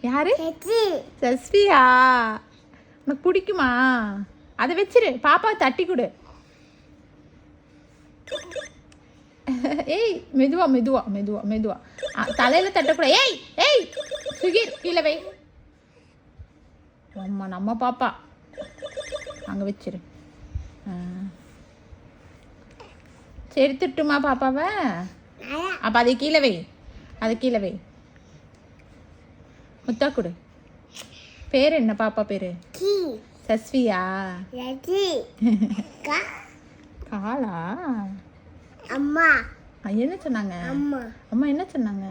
யாரு? சஸ்வியா. உனக்கு பிடிக்குமா? அதை வச்சிரு, பாப்பா தட்டி கொடு. ஏய் மெதுவா மெதுவா மெதுவா மெதுவா, தலையில தட்டக்கூட. ஏய் ஏய் சுகீர் கீழே வை. அம்மா நம்ம பாப்பா அங்கே வச்சிரு. சரி எடுத்துட்டுமா பாப்பாவை? அப்போ அதை கீழே வை, அதை கீழே வை. முத்தா கொடு. பேர் என்ன பாப்பா பேரு? சஸ்வியா. காலா? அம்மா என்ன சொன்னாங்க? அம்மா என்ன சொன்னாங்க?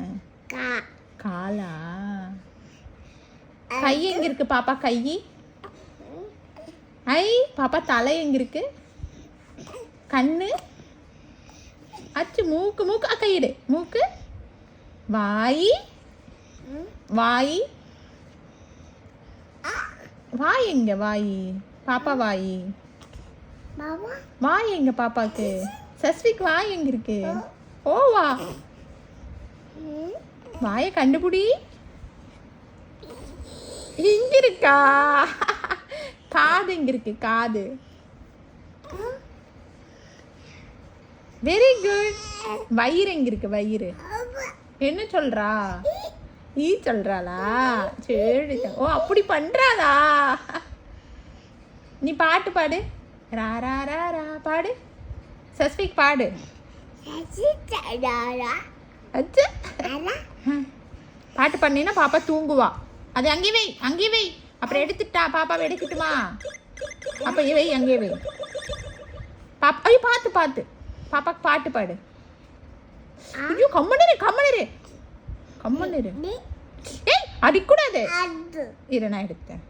காலா. கை எங்க இருக்கு பாப்பா? கை ஐ பாப்பா. தலை எங்க இருக்கு? கண்ணு அச்சு. மூக்கு மூக்கு கையிடு. மூக்கு. வாய் வாய் வாய் எங்க? வாய் பாப்பா வாய். வாய் எங்க பாப்பாக்கு? சஸ்விக்கு வாய் எங்க இருக்கு? ஓவா. வாயை கண்டுபிடி. இங்க இருக்கா? காது எங்க இருக்கு? காது. Very good. வயிறு எங்க இருக்கு? வயிறு. என்ன சொல்றா? ஈ சொல்றாளா? சரி. ஓ அப்படி பண்றாளா? நீ பாட்டு பாடு. ரா ரா ரா ரா பாடு. சஸ்விக் பாடு. அச்சா பாட்டு பண்ணினா பாப்பா தூங்குவா. அது அங்கே வை, அங்கே வை. அப்புறம் எடுத்துட்டா பாப்பாவை எடுக்கட்டுமா? அப்போ வை, அங்கே வை. பாப்பா ஐயோ பார்த்து பார்த்து. பாப்பாக்கு பாட்டு பாடு. ஐயோ கம்மனரு கம்மனரு கம்மனரு. ஏய் அடிக்கூடாது. இரு நான் எடுத்தேன்.